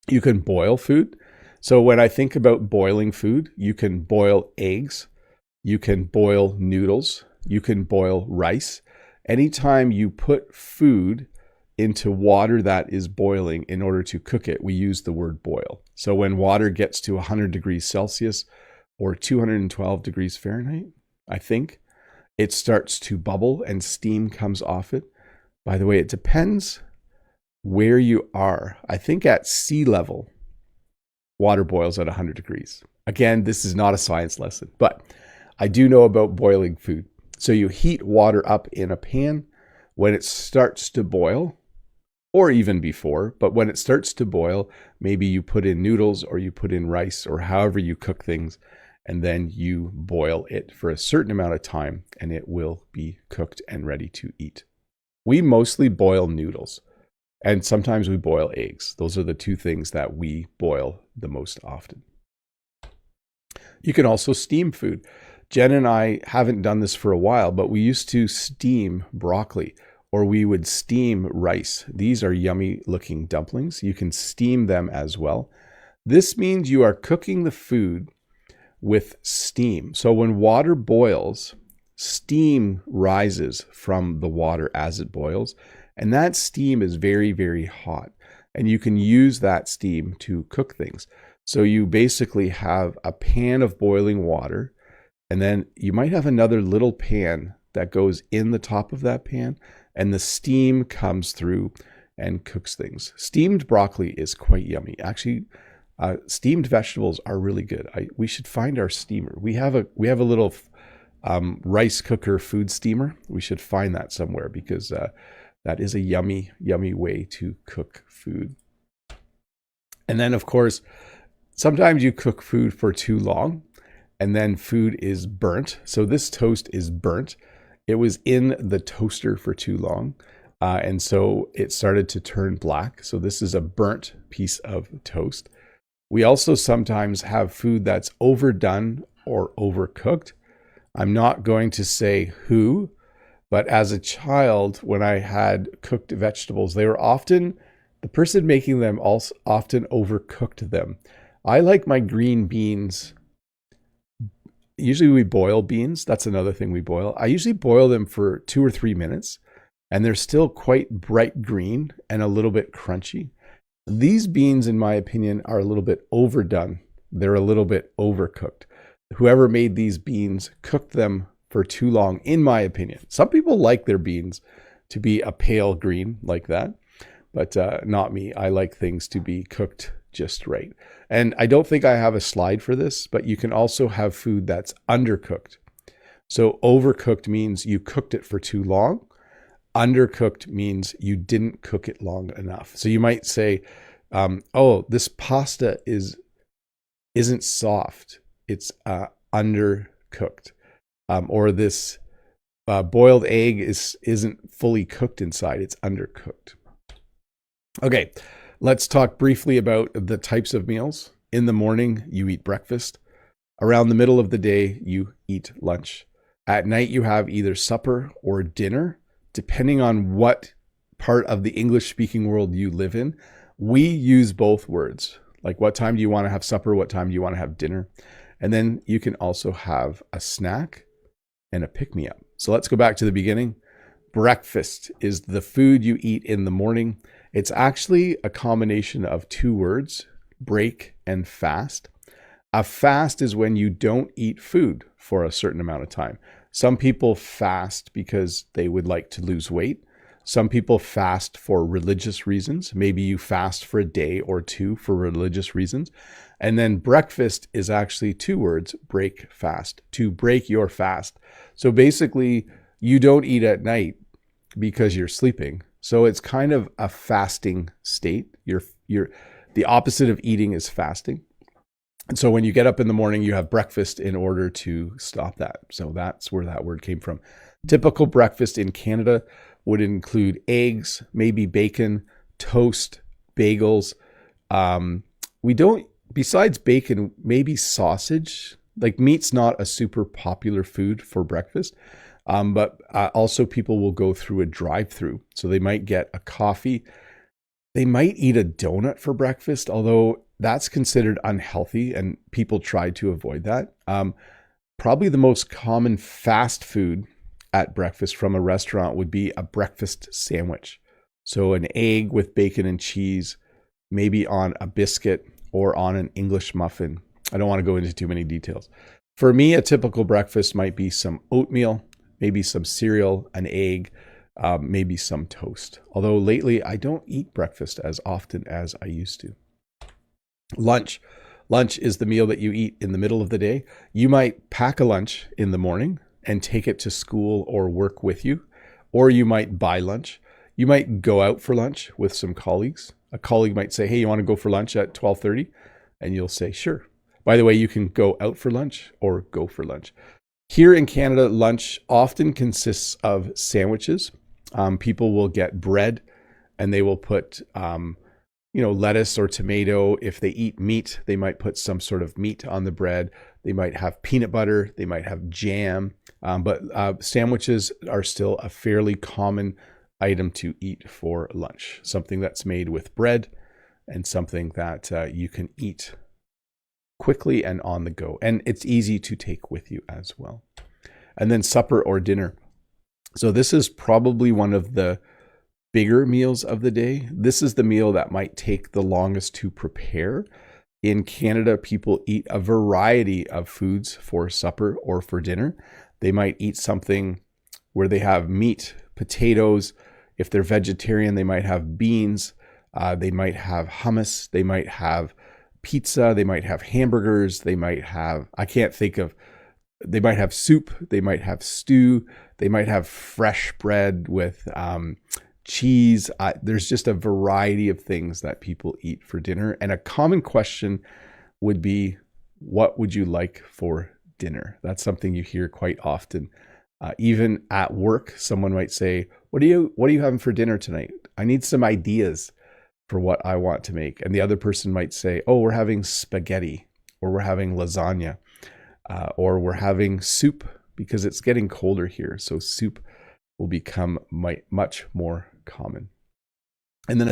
You can boil food. So when I think about boiling food, you can boil eggs, you can boil noodles, you can boil rice. Anytime you put food into water that is boiling in order to cook it, we use the word boil. So when water gets to 100 degrees Celsius or 212 degrees Fahrenheit, I think, it starts to bubble and steam comes off it. By the way, it depends where you are. I think at sea level, water boils at 100 degrees. Again, this is not a science lesson, but I do know about boiling food. So you heat water up in a pan. When it starts to boil, or even before, but when it starts to boil, maybe you put in noodles or you put in rice or however you cook things, and then you boil it for a certain amount of time and it will be cooked and ready to eat. We mostly boil noodles. And sometimes we boil eggs. Those are the two things that we boil the most often. You can also steam food. Jen and I haven't done this for a while, but we used to steam broccoli, or we would steam rice. These are yummy looking dumplings. You can steam them as well. This means you are cooking the food with steam. So when water boils, steam rises from the water as it boils. And that steam is very, very hot. And you can use that steam to cook things. So you basically have a pan of boiling water, and then you might have another little pan that goes in the top of that pan, and the steam comes through and cooks things. Steamed broccoli is quite yummy. Actually, steamed vegetables are really good. We should find our steamer. We have a little rice cooker food steamer. We should find that somewhere because that is a yummy, yummy way to cook food. And then, of course, sometimes you cook food for too long and then food is burnt. So this toast is burnt. It was in the toaster for too long. And so it started to turn black. So this is a burnt piece of toast. We also sometimes have food that's overdone or overcooked. I'm not going to say who, but as a child, when I had cooked vegetables, they were often, the person making them also often overcooked them. I like my green beans. Usually we boil beans. That's another thing we boil. I usually boil them for 2 or 3 minutes, and they're still quite bright green and a little bit crunchy. These beans, in my opinion, are a little bit overdone. They're a little bit overcooked. Whoever made these beans cooked them for too long, in my opinion. Some people like their beans to be a pale green like that, but not me. I like things to be cooked just right. And I don't think I have a slide for this, but you can also have food that's undercooked. So overcooked means you cooked it for too long. Undercooked means you didn't cook it long enough. So you might say, oh, this pasta isn't soft. It's undercooked. Or this boiled egg isn't fully cooked inside. It's undercooked. Okay, let's talk briefly about the types of meals. In the morning, you eat breakfast. Around the middle of the day, you eat lunch. At night, you have either supper or dinner, depending on what part of the English-speaking world you live in. We use both words. Like, what time do you want to have supper? What time do you want to have dinner? And then you can also have a snack and a pick-me-up. So let's go back to the beginning. Breakfast is the food you eat in the morning. It's actually a combination of 2 words, break and fast. A fast is when you don't eat food for a certain amount of time. Some people fast because they would like to lose weight. Some people fast for religious reasons. Maybe you fast for a day or 2 for religious reasons. And then breakfast is actually 2 words, break, fast, to break your fast. So basically, you don't eat at night because you're sleeping. So it's kind of a fasting state. The opposite of eating is fasting. And so when you get up in the morning, you have breakfast in order to stop that. So that's where that word came from. Typical breakfast in Canada would include eggs, maybe bacon, toast, bagels. We don't, besides bacon, maybe sausage. Like, meat's not a super popular food for breakfast. But also people will go through a drive-through. So they might get a coffee. They might eat a donut for breakfast, although that's considered unhealthy and people try to avoid that. Probably the most common fast food at breakfast from a restaurant would be a breakfast sandwich. So an egg with bacon and cheese, maybe on a biscuit or on an English muffin. I don't want to go into too many details. For me, a typical breakfast might be some oatmeal, maybe some cereal, an egg, maybe some toast. Although lately I don't eat breakfast as often as I used to. Lunch. Lunch is the meal that you eat in the middle of the day. You might pack a lunch in the morning and take it to school or work with you, or you might buy lunch. You might go out for lunch with some colleagues. A colleague might say, hey, you want to go for lunch at 12:30? And you'll say, sure. By the way, you can go out for lunch or go for lunch. Here in Canada, lunch often consists of sandwiches. People will get bread and they will put lettuce or tomato. If they eat meat, they might put some sort of meat on the bread. They might have peanut butter. They might have jam. But sandwiches are still a fairly common item to eat for lunch. Something that's made with bread and something that you can eat quickly and on the go. And it's easy to take with you as well. And then supper or dinner. So this is probably one of the bigger meals of the day. This is the meal that might take the longest to prepare. In Canada, people eat a variety of foods for supper or for dinner. They might eat something where they have meat, potatoes. If they're vegetarian, they might have beans. They might have hummus. They might have pizza. They might have hamburgers. They might have, they might have soup. They might have stew. They might have fresh bread with cheese. There's just a variety of things that people eat for dinner. And a common question would be, what would you like for dinner? That's something you hear quite often. Even at work, someone might say, what are you having for dinner tonight? I need some ideas for what I want to make. And the other person might say, oh, we're having spaghetti, or we're having lasagna, or we're having soup, because it's getting colder here. So soup will become much more common. And then